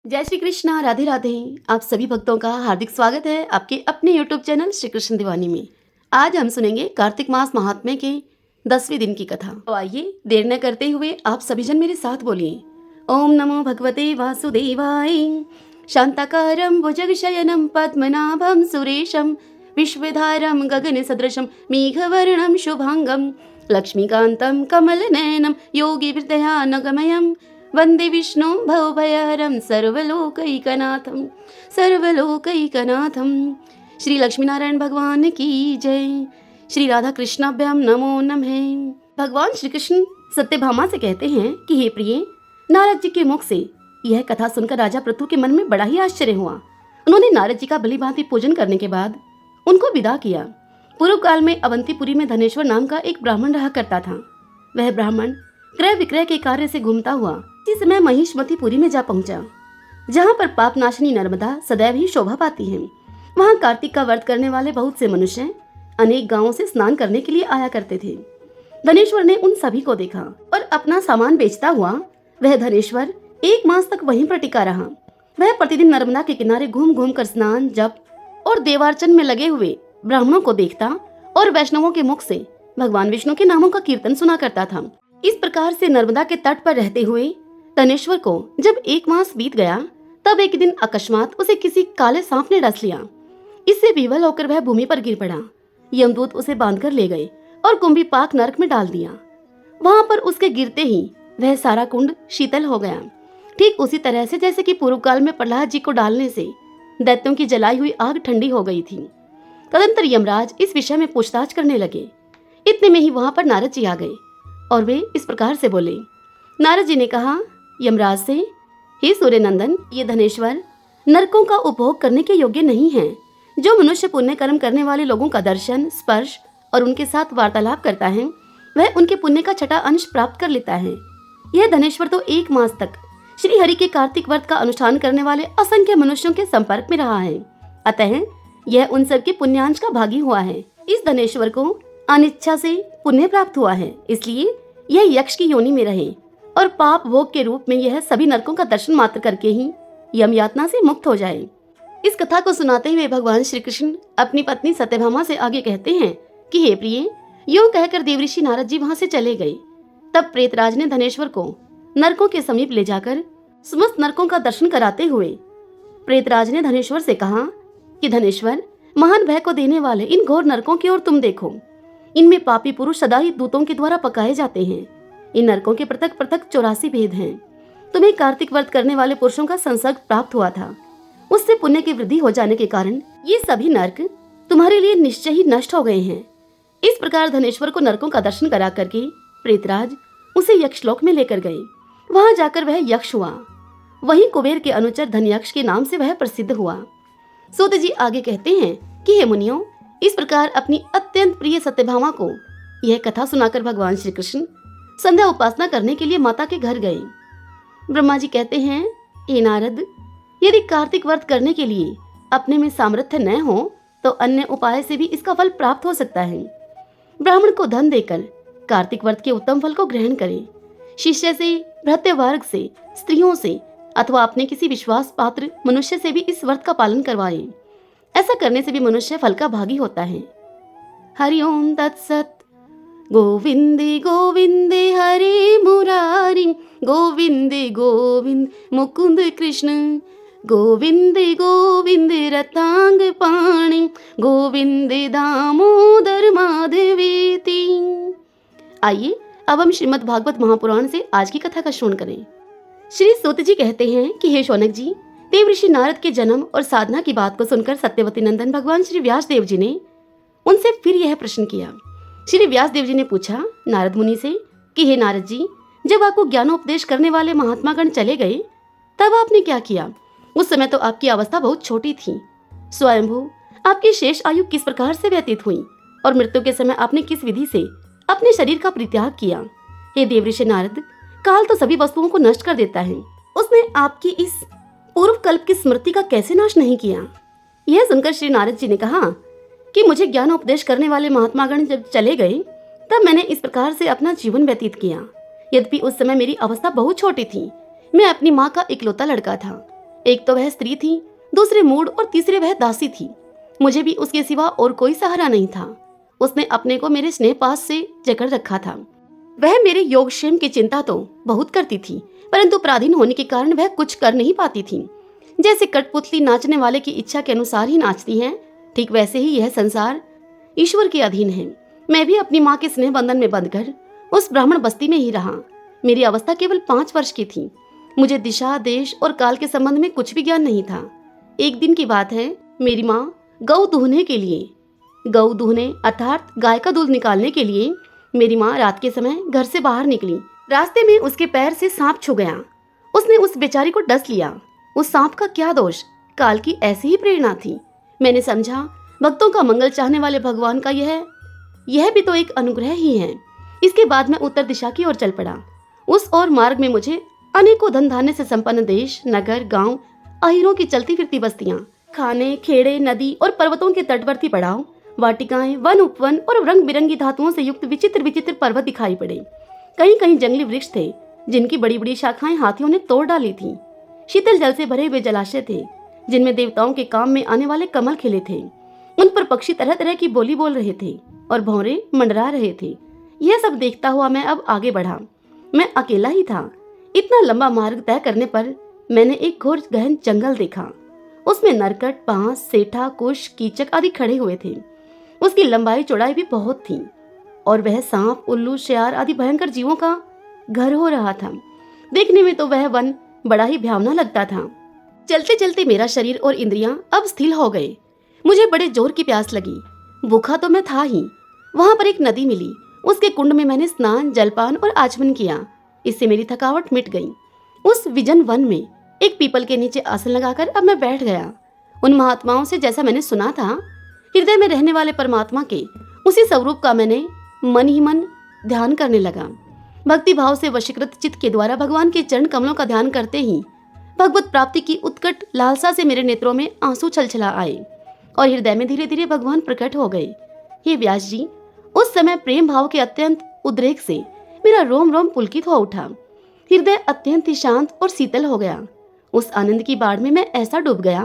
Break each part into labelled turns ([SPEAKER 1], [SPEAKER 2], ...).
[SPEAKER 1] जय श्री कृष्णा, राधे राधे। आप सभी भक्तों का हार्दिक स्वागत है आपके अपने YouTube चैनल श्री कृष्ण दीवानी में। आज हम सुनेंगे कार्तिक मास महात्म्य के 10वें दिन की कथा। तो आइए देर न करते हुए आप सभी जन मेरे साथ बोलिए, ओम नमो भगवते वासुदेवाय। शांताकारं भुजगशयनं पद्मनाभं सुरेशं विश्वधारं गगन सदृशं मेघवर्णं शुभांगं लक्ष्मीकान्तं कमलनयनं योगी हृदयानगमयं वंदे विष्णु भवभयहरं सर्वलोकैकनाथं सर्वलोकैकनाथं। श्री लक्ष्मीनारायण भगवान की जय। श्री राधा कृष्णाभ्याम नमो नमः। भगवान श्री कृष्ण सत्यभामा से कहते हैं कि हे प्रिय, नारद जी के मुख से यह कथा सुनकर राजा पृथु के मन में बड़ा ही आश्चर्य हुआ। उन्होंने नारद जी का भलीभांति पूजन करने के बाद उनको विदा किया। पूर्व काल में अवंतीपुरी में धनेश्वर नाम का एक ब्राह्मण रहा करता था। वह ब्राह्मण क्रय विक्रय के कार्य से घूमता हुआ इसी समय महिष्मतीपुरी में जा पहुंचा, जहां पर पाप नाशनी नर्मदा सदैव ही शोभा पाती है। वहां कार्तिक का व्रत करने वाले बहुत से मनुष्य अनेक गांवों से स्नान करने के लिए आया करते थे। धनेश्वर ने उन सभी को देखा और अपना सामान बेचता हुआ वह धनेश्वर 1 मास तक वहीं पर टिका रहा। वह प्रतिदिन नर्मदा के किनारे घूम घूम कर स्नान, जप और देवार्चन में लगे हुए ब्राह्मणों को देखता और वैष्णवों के मुख से भगवान विष्णु के नामों का कीर्तन सुना करता था। इस प्रकार से नर्मदा के तट पर रहते हुए धनेश्वर को जब 1 मास बीत गया, तब एक दिन अकस्मात उसे किसी काले सांप ने डस लिया। इससे विवल होकर वह भूमि पर गिर पड़ा। यमदूत उसे बांधकर ले गए और कुंभीपाक नरक में डाल दिया। वहां पर उसके गिरते ही वह सारा कुंड शीतल हो गया, ठीक उसी तरह से जैसे कि पूर्व काल में प्रहलाद जी को डालने से दैत्यों की जलाई हुई आग ठंडी हो गई थी। तदंतर यमराज इस विषय में पूछताछ करने लगे। इतने में ही वहां पर नारद जी आ गए और वे इस प्रकार से बोले। नारद जी ने कहा यमराज से, हे सूर्य नंदन, ये धनेश्वर नरकों का उपभोग करने के योग्य नहीं है। जो मनुष्य पुण्य कर्म करने वाले लोगों का दर्शन, स्पर्श और उनके साथ वार्तालाप करता है, वह उनके पुण्य का छठा अंश प्राप्त कर लेता है। यह धनेश्वर तो 1 मास तक श्री हरि के कार्तिक व्रत का अनुष्ठान करने वाले असंख्य मनुष्यों के संपर्क में रहा है, अतः यह उन सबके पुण्यांश का भागी हुआ है। इस धनेश्वर को अनिच्छा से पुण्य प्राप्त हुआ है, इसलिए यह यक्ष की योनि में रहे और पाप भोग के रूप में यह सभी नरकों का दर्शन मात्र करके ही यम यातना से मुक्त हो जाए। इस कथा को सुनाते हुए भगवान श्री कृष्ण अपनी पत्नी सत्यभामा से आगे कहते हैं कि हे प्रिय, यूं कहकर देवऋषि नारद जी वहां से चले गए। तब प्रेतराज ने धनेश्वर को नरकों के समीप ले जाकर समस्त नरकों का दर्शन कराते हुए प्रेतराज ने धनेश्वर से कहा कि धनेश्वर, महान भय को देने वाले इन घोर नरकों की ओर तुम देखो। इनमें पापी पुरुष सदा ही दूतों के द्वारा पकाए जाते हैं। इन नरकों के पृथक पृथक 84 भेद हैं। तुम्हें कार्तिक व्रत करने वाले पुरुषों का संसर्ग प्राप्त हुआ था, उससे पुण्य की वृद्धि हो जाने के कारण ये सभी नरक तुम्हारे लिए निश्चय ही नष्ट हो गए हैं। इस प्रकार धनेश्वर को नरकों का दर्शन करा करके प्रेतराज उसे यक्षलोक में लेकर गए। वहां जाकर वह यक्ष हुआ। वहीं कुबेर के अनुचर धनयक्ष के नाम से वह प्रसिद्ध हुआ। सूत जी आगे कहते हैं कि हे मुनियों, इस प्रकार अपनी अत्यंत प्रिय सत्यभामा को यह कथा सुनाकर भगवान श्री कृष्ण संध्या उपासना करने के लिए माता के घर गए। ब्रह्मा जी कहते हैं, हे नारद, यदि कार्तिक व्रत करने के लिए अपने में सामर्थ्य न हो तो अन्य उपाय से भी इसका फल प्राप्त हो सकता है। ब्राह्मण को धन देकर कार्तिक व्रत के उत्तम फल को ग्रहण करें। शिष्य से, भृत्य वर्ग से, स्त्रियों से अथवा अपने किसी विश्वास पात्र मनुष्य से भी इस व्रत का पालन करवाएं। ऐसा करने से भी मनुष्य फल का भागी होता है। हरिओम तत्सत। गोविंदे गोविंदे हरे मुरारी, गोविंदे गोविंद मुकुंद कृष्ण, गोविंदे गोविंदे रतांग पाणी, गोविंदे दामोदर माधवेति। आइए अब हम श्रीमद् भागवत महापुराण से आज की कथा का श्रवण करें। श्री सूत जी कहते हैं कि हे शौनक जी, देवऋषि नारद के जन्म और साधना की बात को सुनकर सत्यवती नंदन भगवान श्री व्यास देव जी ने उनसे फिर यह प्रश्न किया। श्री व्यास देव जी ने पूछा नारद मुनि से कि हे नारद जी, जब आपको ज्ञानोपदेश करने वाले महात्मागण चले गए तब आपने क्या किया? उस समय तो आपकी अवस्था बहुत छोटी थी। स्वयंभू आपकी शेष आयु किस प्रकार से व्यतीत हुई और मृत्यु के समय आपने किस विधि से अपने शरीर का परित्याग किया? हे देवऋषि नारद, काल तो सभी वस्तुओं को नष्ट कर देता है, उसने आपकी इस पूर्व कल्प की स्मृति का कैसे नाश नहीं किया? यह सुनकर श्री नारद जी ने कहा कि मुझे ज्ञान उपदेश करने वाले महात्मागण जब चले गए तब मैंने इस प्रकार से अपना जीवन व्यतीत किया। यद्यपि उस समय मेरी अवस्था बहुत छोटी थी, मैं अपनी माँ का इकलौता लड़का था। एक तो वह स्त्री थी, दूसरे मूड और तीसरे वह दासी थी। मुझे भी उसके सिवा और कोई सहारा नहीं था। उसने अपने को मेरे स्नेह पास से जकड़ रखा था। वह मेरे योगक्षेम की चिंता तो बहुत करती थी, परंतु पराधीन होने के कारण वह कुछ कर नहीं पाती थी। जैसे कठपुतली नाचने वाले की इच्छा के अनुसार ही नाचती है, ठीक वैसे ही यह संसार ईश्वर के अधीन है। मैं भी अपनी माँ के स्नेह बंधन में बंधकर उस ब्राह्मण बस्ती में ही रहा। मेरी अवस्था केवल 5 वर्ष की थी। मुझे दिशा, देश और काल के संबंध में कुछ भी ज्ञान नहीं था। एक दिन की बात है, मेरी माँ गौ दूहने अर्थात गाय का दूध निकालने के लिए मेरी माँ रात के समय घर से बाहर निकली। रास्ते में उसके पैर से सांप छू गया। उसने उस बेचारी को डस लिया। उस सांप का क्या दोष, काल की ऐसी ही प्रेरणा थी। मैंने समझा, भक्तों का मंगल चाहने वाले भगवान का यह भी तो एक अनुग्रह ही है। इसके बाद मैं उत्तर दिशा की ओर चल पड़ा। उस और मार्ग में मुझे अनेकों धन धान्य से संपन्न देश, नगर, गांव, अहीरों की चलती फिरती बस्तियां, खाने, खेड़े, नदी और पर्वतों के तटवर्ती पड़ाव, वाटिकाएं, वन, उपवन और रंग बिरंगी धातुओं से युक्त विचित्र विचित्र पर्वत दिखाई पड़े। कहीं कहीं जंगली वृक्ष थे, जिनकी बड़ी बड़ी शाखाएं हाथियों ने तोड़ डाली थी। शीतल जल से भरे हुए जलाशय थे, जिनमें देवताओं के काम में आने वाले कमल खिले थे। उन पर पक्षी तरह तरह की बोली बोल रहे थे और भौरे मंडरा रहे थे। यह सब देखता हुआ मैं अब आगे बढ़ा। मैं अकेला ही था। इतना लंबा मार्ग तय करने पर मैंने एक घोर गहन जंगल देखा। उसमें नरकट, बांस, सेठा, कुश, कीचक आदि खड़े हुए थे। उसकी लंबाई चौड़ाई भी बहुत थी और वह सांप, उल्लू, शेर आदि भयंकर जीवों का घर हो रहा था। देखने में तो वह वन बड़ा ही भयावना लगता था। चलते चलते मेरा शरीर और इंद्रियां अब स्थिर हो गए। मुझे बड़े जोर की प्यास लगी। भूखा तो मैं था ही। वहां पर एक नदी मिली। उसके कुंड में मैंने स्नान, जलपान और आचमन किया। इससे मेरी थकावट मिट गई। उस विजन वन में एक पीपल के नीचे आसन लगाकर अब मैं बैठ गया। उन महात्माओं से जैसा मैंने सुना था, हृदय में रहने वाले परमात्मा के उसी स्वरूप का मैंने मन ही मन ध्यान करने लगा। भक्ति भाव से वशीकृत चित्त के द्वारा भगवान के चरण कमलों का ध्यान करते ही भगवत प्राप्ति की उत्कट लालसा से मेरे नेत्रों में आंसू छलछला आए और हृदय में धीरे धीरे भगवान प्रकट हो गए। हे व्यास जी, उस समय प्रेम भाव के अत्यंत उद्रेक से मेरा रोम रोम पुलकित हो उठा। हृदय अत्यंत ही शांत और शीतल हो गया। उस आनंद की बाढ़ में मैं ऐसा डूब गया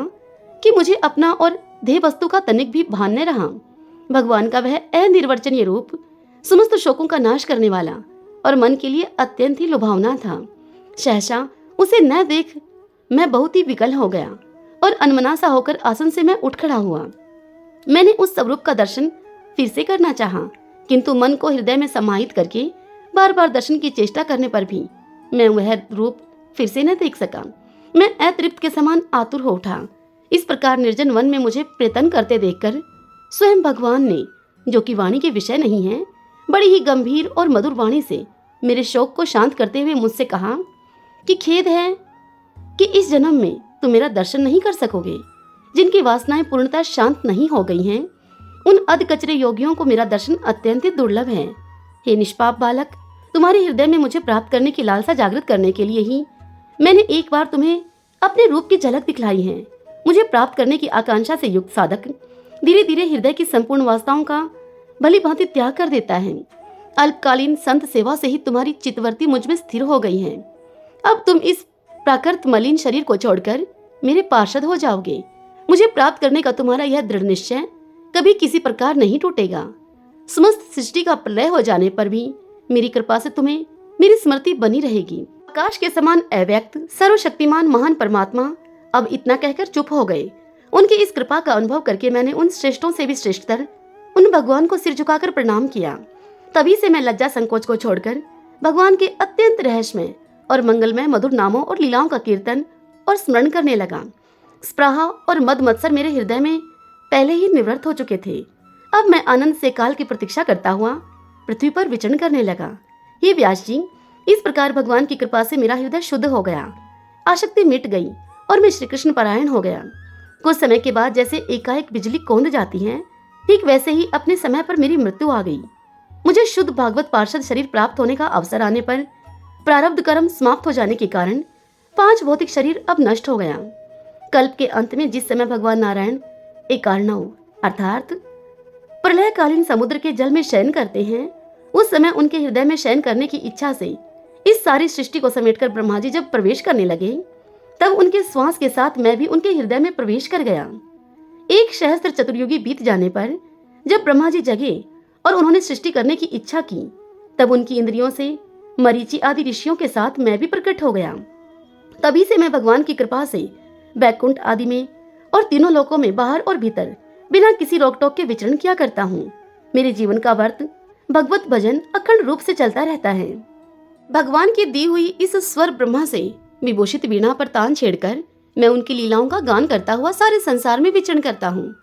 [SPEAKER 1] कि मुझे अपना और देह वस्तु का तनिक भी भान न रहा। भगवान का वह अनिर्वचनीय रूप समस्त शोकों का नाश करने वाला और मन के लिए अत्यंत ही लुभावना था। सहसा उसे न देख मैं बहुत ही विकल हो गया और अनमना सा होकर आसन से मैं उठ खड़ा हुआ। मैंने उस स्वरूप का दर्शन फिर से करना चाहा, किंतु मन को हृदय में समाहित करके बार बार दर्शन की चेष्टा करने पर भी मैं वह रूप फिर से न देख सका। मैं अतृप्त के समान आतुर हो उठा। इस प्रकार निर्जन वन में मुझे प्रयत्न करते देखकर स्वयं भगवान ने, जो कि वाणी के विषय नहीं है, बड़ी ही गंभीर और मधुर वाणी से मेरे शोक को शांत करते हुए मुझसे कहा कि खेद है कि इस जन्म में तुम मेरा दर्शन नहीं कर सकोगे। जिनकी वासनाएं पूर्णतः शांत नहीं हो गई हैं, उन अधकचरे योगियों को मेरा दर्शन अत्यंत दुर्लभ है। हे निष्पाप बालक, तुम्हारे हृदय में मुझे प्राप्त करने की लालसा जागृत करने के लिए ही मैंने एक बार तुम्हें अपने रूप की झलक दिखलाई है। मुझे प्राप्त करने की आकांक्षा से युक्त साधक धीरे धीरे हृदय की संपूर्ण वासनाओं का भली भांति त्याग कर देता है। अल्पकालीन संत सेवा से ही तुम्हारी चित्तवृत्ति मुझ में स्थिर हो गई है। अब तुम इस प्राकृत मलिन शरीर को छोड़कर मेरे पार्षद हो जाओगे। मुझे प्राप्त करने का तुम्हारा यह दृढ़ निश्चय कभी किसी प्रकार नहीं टूटेगा। समस्त सृष्टि का प्रलय हो जाने पर भी मेरी कृपा से तुम्हें मेरी स्मृति बनी रहेगी। आकाश के समान अव्यक्त सर्वशक्तिमान महान परमात्मा अब इतना कहकर चुप हो गए। उनकी इस कृपा का अनुभव करके मैंने उन श्रेष्ठों से भी श्रेष्ठतर उन भगवान को सिर झुकाकर प्रणाम किया। तभी से मैं लज्जा संकोच को छोड़कर भगवान के अत्यंत रहस्यमय और मंगलमय मधुर नामों और लीलाओं का कीर्तन और स्मरण करने लगा। स्पृहा और मद मत्सर मेरे हृदय में पहले ही निवृत्त हो चुके थे। अब मैं आनंद से काल की प्रतीक्षा करता हुआ पृथ्वी पर विचरण करने लगा। हे व्यास जी, इस प्रकार भगवान की कृपा से मेरा हृदय शुद्ध हो गया, आसक्ति मिट गई और मैं श्री कृष्ण परायण हो गया। कुछ समय के बाद जैसे एकाएक बिजली कौंध जाती है, ठीक वैसे ही अपने समय पर मेरी मृत्यु आ गई। मुझे शुद्ध भागवत पार्षद शरीर प्राप्त होने का अवसर आने पर प्रारब्ध कर्म समाप्त हो जाने के कारण 5 भौतिक शरीर अब नष्ट हो गया। कल्प के अंत में जिस समय भगवान नारायण एकार्णव अर्थात प्रलयकालीन समुद्र के जल में शयन करते हैं, उस समय उनके हृदय में शयन करने की इच्छा से इस सारी सृष्टि को समेटकर ब्रह्मा जी जब प्रवेश करने लगे, तब उनके श्वास के साथ मैं भी उनके हृदय में प्रवेश कर गया। 1 सहस्त्र चतुर्युगी बीत जाने पर जब ब्रह्मा जी जगे और उन्होंने सृष्टि करने की इच्छा की, तब उनकी इंद्रियों से मरीचि आदि ऋषियों के साथ मैं भी प्रकट हो गया। तभी से मैं भगवान की कृपा से बैकुंठ आदि में और तीनों लोकों में बाहर और भीतर बिना किसी रोक टोक के विचरण किया करता हूँ। मेरे जीवन का व्रत भगवत भजन अखंड रूप से चलता रहता है। भगवान की दी हुई इस स्वर ब्रह्मा से विभूषित वीणा पर तान छेड़कर मैं उनकी लीलाओं का गान करता हुआ सारे संसार में विचरण करता हूँ।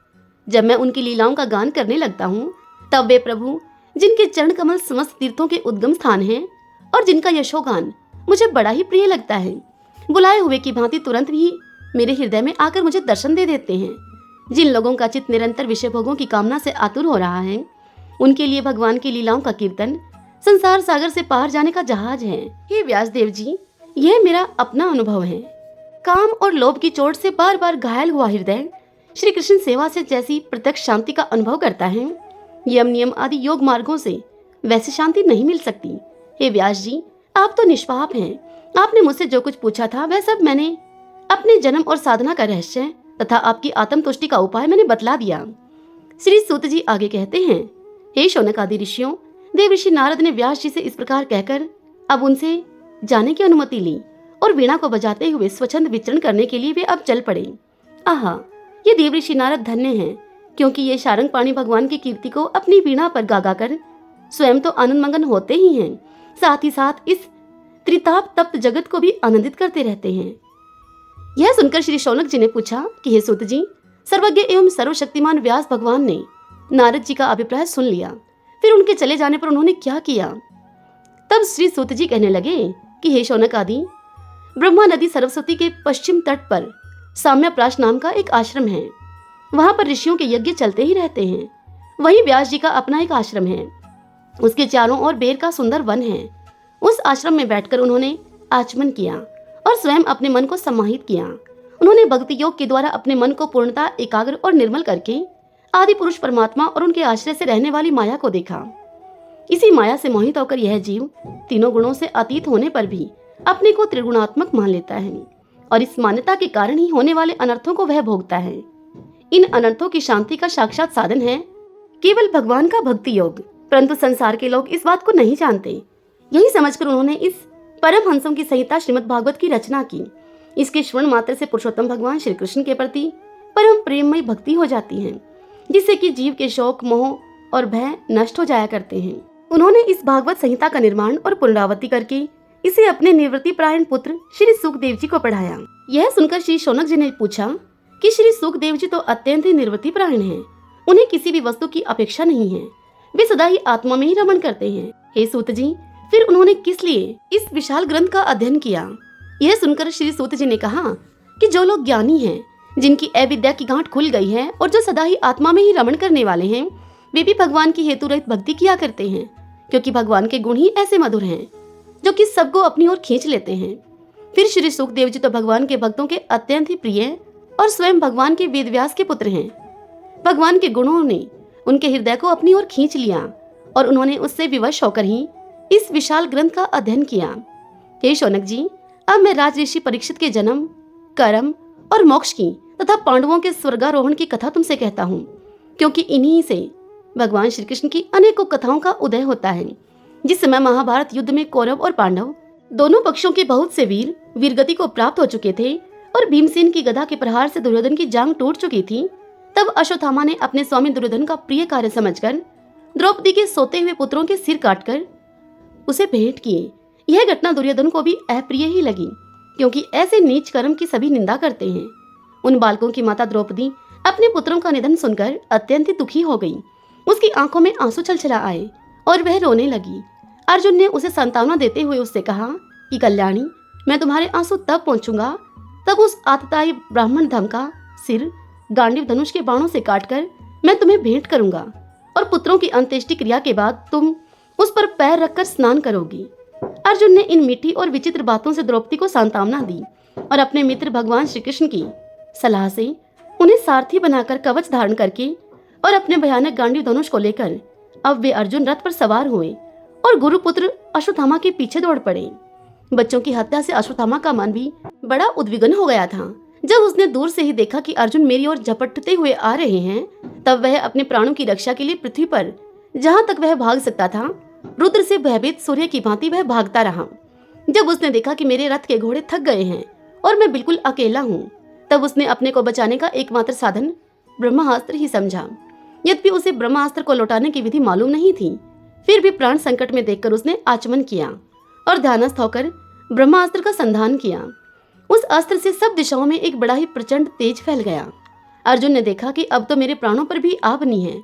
[SPEAKER 1] जब मैं उनकी लीलाओं का गान करने लगता हूँ, तब वे प्रभु, जिनके चरण कमल समस्त तीर्थों के उद्गम स्थान हैं और जिनका यशोगान मुझे बड़ा ही प्रिय लगता है, बुलाए हुए की भांति तुरंत ही मेरे हृदय में आकर मुझे दर्शन दे देते हैं। जिन लोगों का चित्त निरंतर विषय भोगों की कामना से आतुर हो रहा है, उनके लिए भगवान की लीलाओं का कीर्तन संसार सागर से पार जाने का जहाज है। हे व्यासदेव जी, यह मेरा अपना अनुभव है। काम और लोभ की चोट से बार बार घायल हुआ हृदय श्री कृष्ण सेवा से जैसी प्रत्यक्ष शांति का अनुभव करता है, यम नियम आदि योग मार्गों से वैसी शांति नहीं मिल सकती। हे व्यास जी, आप तो निष्पाप हैं। आपने मुझसे जो कुछ पूछा था वह सब मैंने अपने जन्म और साधना का रहस्य तथा आपकी आत्म तुष्टि का उपाय मैंने बतला दिया। श्री सूत जी आगे कहते हैं, हे शौनक आदि ऋषियों, देव ऋषि नारद ने व्यास जी से इस प्रकार कहकर अब उनसे जाने की अनुमति ली और वीणा को बजाते हुए स्वच्छंद विचरण करने के लिए वे अब चल पड़े। आहा, ये देव ऋषि नारद धन्य हैं, क्योंकि ये शारंग पाणी भगवान की कीर्ति को अपनी वीणा पर गा कर स्वयं तो आनंद मगन होते ही हैं, साथ ही साथ इस त्रिताप तप्त जगत को भी आनंदित करते रहते हैं। यह सुनकर श्री शौनक जी ने पूछा कि हे सूत जी, सर्वज्ञ एवं सर्वशक्तिमान व्यास भगवान ने नारद जी का अभिप्राय सुन लिया, फिर उनके चले जाने पर उन्होंने क्या किया? तब श्री सूत जी कहने लगे कि हे शौनक आदि, ब्रह्मा नदी सरस्वती के पश्चिम तट पर साम्यप्राश नाम का एक आश्रम है। वहां पर ऋषियों के यज्ञ चलते ही रहते हैं। वहीं व्यास जी का अपना एक आश्रम है। उसके चारों ओर बेर का सुंदर वन है। उस आश्रम में बैठकर उन्होंने आचमन किया और स्वयं अपने मन को समाहित किया। उन्होंने भक्ति योग के द्वारा अपने मन को पूर्णता एकाग्र और निर्मल करके आदि पुरुष परमात्मा और उनके आश्रय से रहने वाली माया को देखा। इसी माया से मोहित होकर यह जीव तीनों गुणों से अतीत होने पर भी अपने को त्रिगुणात्मक मान लेता है और इस मान्यता के कारण ही होने वाले अनर्थों को वह भोगता है। इन अनर्थों की शांति का साक्षात साधन है केवल भगवान का भक्ति योग, परंतु संसार के लोग इस बात को नहीं जानते। यही समझकर उन्होंने इस परम हंसों की संहिता श्रीमद् भागवत की रचना की। इसके श्रवण मात्र से पुरुषोत्तम भगवान श्री कृष्ण के प्रति परम प्रेममयी भक्ति हो जाती है, जिससे कि जीव के शोक, मोह और भय नष्ट हो जाया करते हैं। उन्होंने इस भागवत संहिता का निर्माण और पुनरावृत्ति करके इसे अपने निवृत्ति परायण पुत्र श्री सुखदेव जी को पढ़ाया। यह सुनकर श्री शौनक जी ने पूछा कि श्री सुखदेव जी तो अत्यंत ही निवृत्ति परायण हैं। उन्हें किसी भी वस्तु की अपेक्षा नहीं है। वे सदा ही आत्मा में ही रमण करते हैं। हे सूत जी, फिर उन्होंने किस लिए इस विशाल ग्रंथ का अध्ययन किया? यह सुनकर श्री सूत जी ने कहा कि जो लोग ज्ञानी हैं, जिनकी अविद्या की गांठ खुल गई है और जो सदा ही आत्मा में ही रमण करने वाले हैं, वे भी भगवान की हेतु रहित भक्ति किया करते हैं, क्योंकि भगवान के गुण ही ऐसे मधुर हैं जो कि सबको अपनी ओर खींच लेते हैं। फिर श्री सुखदेव जी तो भगवान के भक्तों के अत्यंत ही प्रिय और स्वयं भगवान के वेदव्यास के पुत्र हैं। भगवान के गुणों ने उनके हृदय को अपनी ओर खींच लिया और उन्होंने उससे विवश होकर ही इस विशाल ग्रंथ का अध्ययन किया। हे शौनक जी, अब मैं राजऋषि परीक्षित के जन्म, कर्म और मोक्ष की तथा पांडवों के स्वर्गारोहण की कथा तुमसे कहता हूँ, क्योंकि इन्हीं से भगवान श्री कृष्ण की अनेकों कथाओं का उदय होता है। जिस समय महाभारत युद्ध में कौरव और पांडव दोनों पक्षों के बहुत से वीर वीरगति को प्राप्त हो चुके थे और भीमसेन की गदा के प्रहार से दुर्योधन की जांग टूट चुकी थी, तब अश्वत्थामा ने अपने स्वामी दुर्योधन का प्रिय कार्य समझकर द्रौपदी के सोते हुए पुत्रों के सिर काटकर उसे भेंट किए। यह घटना दुर्योधन को भी अप्रिय ही लगी, क्योंकि ऐसे नीच कर्म की सभी निंदा करते हैं। उन बालकों की माता द्रौपदी अपने पुत्रों का निधन सुनकर अत्यंत ही दुखी हो गई। उसकी आंखों में आंसू छलछला आए और वह रोने लगी। अर्जुन ने उसे सांत्वना देते हुए उससे कहा कि कल्याणी, मैं तुम्हारे आंसू तब पहुंचूंगा तब उस आतताई ब्राह्मण धम का सिर गांडीव धनुष के बाणों से काटकर मैं तुम्हें भेंट करूंगा और पुत्रों की अंत्येष्टि क्रिया के बाद तुम उस पर पैर रखकर स्नान करोगी। अर्जुन ने इन मीठी और विचित्र बातों से द्रौपदी को सांत्वना दी और अपने मित्र भगवान श्री कृष्ण की सलाह से उन्हें सारथी बनाकर कवच धारण करके और अपने भयानक गांडीव धनुष को लेकर अब वे अर्जुन रथ पर सवार हुए और गुरुपुत्र अश्वत्थामा के पीछे दौड़ पड़े। बच्चों की हत्या से अश्वत्थामा का मन भी बड़ा उद्विग्न हो गया था। जब उसने दूर से ही देखा कि अर्जुन मेरी ओर झपटते हुए आ रहे हैं, तब वह अपने प्राणों की रक्षा के लिए पृथ्वी पर जहाँ तक वह भाग सकता था, रुद्र से भयभीत सूर्य की भांति वह भागता रहा। जब उसने देखा कि मेरे रथ के घोड़े थक गए हैं और मैं बिल्कुल अकेला हूँ, तब उसने अपने को बचाने का एकमात्र साधन ब्रह्मास्त्र ही समझा। यद्यपि उसे ब्रह्मास्त्र को लौटाने की विधि मालूम नहीं थी, फिर भी प्राण संकट में देखकर उसने आचमन किया और ध्यानस्थ होकर ब्रह्मास्त्र का संधान किया। उस अस्त्र से सब दिशाओं में एक बड़ा ही प्रचंड तेज फैल गया। अर्जुन ने देखा कि अब तो मेरे प्राणों पर भी आ बनी है।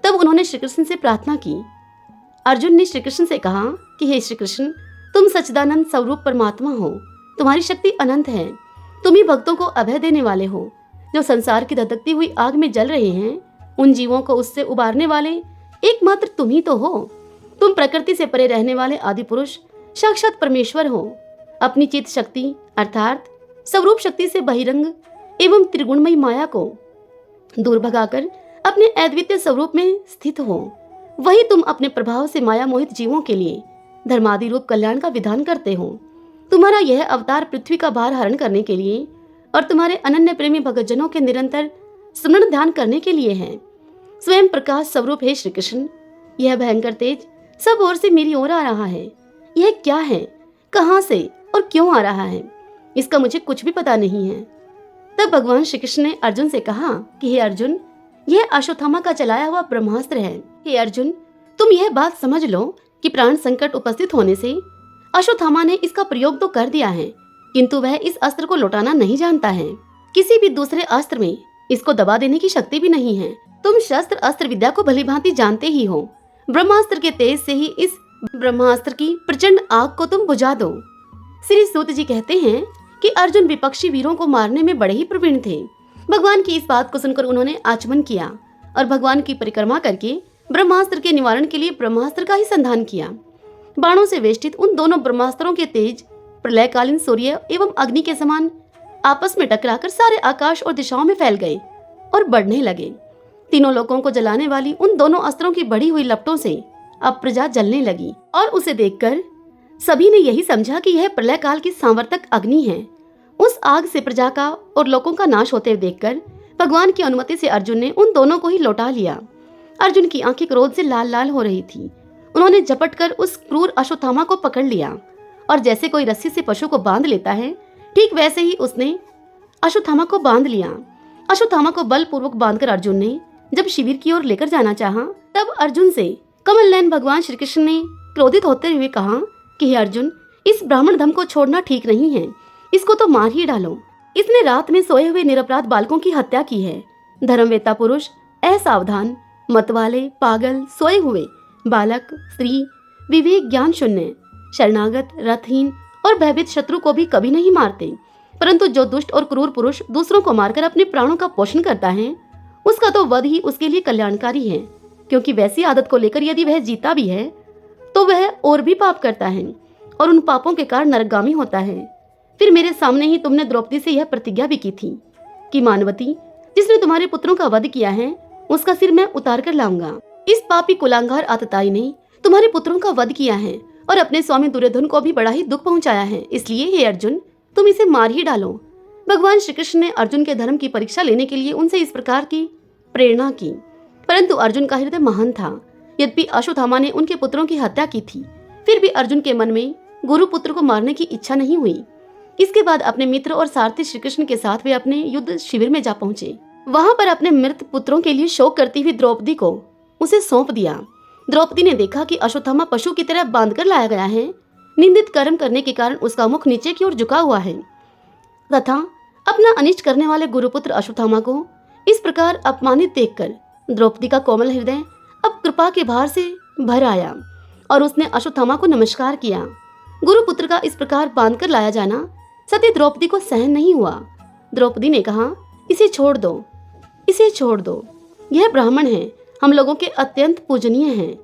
[SPEAKER 1] तब उन्होंने श्री कृष्ण से प्रार्थना की। अर्जुन ने श्री कृष्ण से कहा कि हे श्री कृष्ण, तुम सच्चिदानंद स्वरूप परमात्मा हो, तुम्हारी शक्ति अनंत है। तुम ही भक्तों को अभय देने वाले हो। जो संसार की धधकती हुई आग में जल रहे हैं, उन जीवों को उससे उबारने वाले एकमात्र तुम ही तो हो। तुम प्रकृति से परे रहने वाले आदि पुरुष साक्षात परमेश्वर हो। अपनी चित्त शक्ति अर्थात स्वरूप शक्ति से बहिरंग एवं त्रिगुणमयी माया को दूर भगाकर अपने अद्वितीय स्वरूप में स्थित हो। वही तुम अपने प्रभाव से माया मोहित जीवों के लिए धर्मादि रूप कल्याण का विधान करते हो। तुम्हारा यह अवतार पृथ्वी का भार हरण करने के लिए और तुम्हारे अनन्य प्रेमी भक्तजनों के निरंतर स्मरण ध्यान करने के लिए है। स्वयं प्रकाश स्वरूप है श्री कृष्ण। यह भयंकर तेज सब ओर से मेरी ओर आ रहा है। यह क्या है, कहां से और क्यों आ रहा है, इसका मुझे कुछ भी पता नहीं है। तब भगवान श्री कृष्ण ने अर्जुन से कहा कि हे अर्जुन, यह अश्वत्थामा का चलाया हुआ ब्रह्मास्त्र है। हे अर्जुन, तुम यह बात समझ लो कि प्राण संकट उपस्थित होने से अश्वत्थामा ने इसका प्रयोग तो कर दिया है, किंतु वह इस अस्त्र को लौटाना नहीं जानता है। किसी भी दूसरे अस्त्र में इसको दबा देने की शक्ति भी नहीं है। तुम शस्त्र अस्त्र विद्या को भलीभांति जानते ही हो। ब्रह्मास्त्र के तेज से ही इस ब्रह्मास्त्र की प्रचंड आग को तुम बुझा दो। श्री सूत जी कहते हैं कि अर्जुन विपक्षी वीरों को मारने में बड़े ही प्रवीण थे। भगवान की इस बात को सुनकर उन्होंने आचमन किया और भगवान की परिक्रमा करके ब्रह्मास्त्र के निवारण के लिए ब्रह्मास्त्र का ही संधान किया। बाणों से वेष्टित उन दोनों ब्रह्मास्त्रों के तेज प्रलयकालीन सूर्य एवं अग्नि के समान आपस में टकराकर सारे आकाश और दिशाओं में फैल गए और बढ़ने लगे। तीनों लोगों को जलाने वाली उन दोनों अस्त्रों की बढ़ी हुई लपटों से अब प्रजा जलने लगी और उसे देखकर सभी ने यही समझा कि यह प्रलय काल की सांवर्तक अग्नि है। उस आग से प्रजा का और लोगों का नाश होते हुए देखकर भगवान की अनुमति से अर्जुन ने उन दोनों को ही लौटा लिया। अर्जुन की आंखें क्रोध से लाल लाल हो रही थी। उन्होंने झपटकर उस क्रूर अश्वत्थामा को पकड़ लिया और जैसे कोई रस्सी से पशु को बांध लेता है, ठीक वैसे ही उसने अश्वत्थामा को बांध लिया। अश्वत्थामा को बलपूर्वक बांधकर अर्जुन ने जब शिविर की ओर लेकर जाना चाहा, तब अर्जुन से कमल नयन भगवान श्री कृष्ण ने क्रोधित होते हुए कहा कि हे अर्जुन, इस ब्राह्मण धम को छोड़ना ठीक नहीं है, इसको तो मार ही डालो। इसने रात में सोए हुए निरपराध बालकों की हत्या की है। धर्मवेत्ता पुरुष, असावधान, मतवाले, पागल, सोए हुए बालक, स्त्री, विवेक ज्ञान शून्य, शरणागत, रथहीन और भयभीत शत्रु को भी कभी नहीं मारते, परंतु जो दुष्ट और क्रूर पुरुष दूसरों को मारकर अपने प्राणों का पोषण करता है, उसका तो वध ही उसके लिए कल्याणकारी है, क्योंकि वैसी आदत को लेकर यदि वह जीता भी है तो वह और भी पाप करता है और उन पापों के कारण नरकगामी होता है। फिर मेरे सामने ही तुमने द्रौपदी से यह प्रतिज्ञा भी की थी कि मानवती, जिसने तुम्हारे पुत्रों का वध किया है, उसका सिर मैं उतार कर लाऊंगा। इस पापी कुलांगार आतताई ने तुम्हारे पुत्रों का वध किया है और अपने स्वामी दुर्योधन को भी बड़ा ही दुख पहुंचाया है। इसलिए हे अर्जुन, तुम इसे मार ही डालो। भगवान श्री कृष्ण ने अर्जुन के धर्म की परीक्षा लेने के लिए उनसे इस प्रकार की प्रेरणा की, परंतु अर्जुन का हृदय महान था। यद्यपि अश्वत्थामा ने उनके पुत्रों की हत्या की थी, फिर भी अर्जुन के मन में गुरु पुत्र को मारने की इच्छा नहीं हुई। इसके बाद अपने मित्र और सारथी श्री कृष्ण के साथ वे अपने युद्ध शिविर में जा पहुंचे। वहां पर अपने मृत पुत्रों के लिए शोक करती हुई द्रौपदी को उसे सौंप दिया। द्रौपदी ने देखा कि अश्वत्थामा पशु की तरह बांधकर लाया गया है। निंदित कर्म करने के कारण उसका मुख नीचे की ओर झुका हुआ है तथा अपना अनिष्ट करने वाले गुरुपुत्र अश्वत्थामा को इस प्रकार अपमानित देखकर द्रौपदी का कोमल हृदय अब कृपा के भार से भर आया और उसने अश्वत्थामा को नमस्कार किया। गुरुपुत्र का इस प्रकार बांधकर लाया जाना सती द्रौपदी को सहन नहीं हुआ। द्रौपदी ने कहा, इसे छोड़ दो, इसे छोड़ दो। यह ब्राह्मण है, हम लोगों के अत्यंत पूजनीय हैं,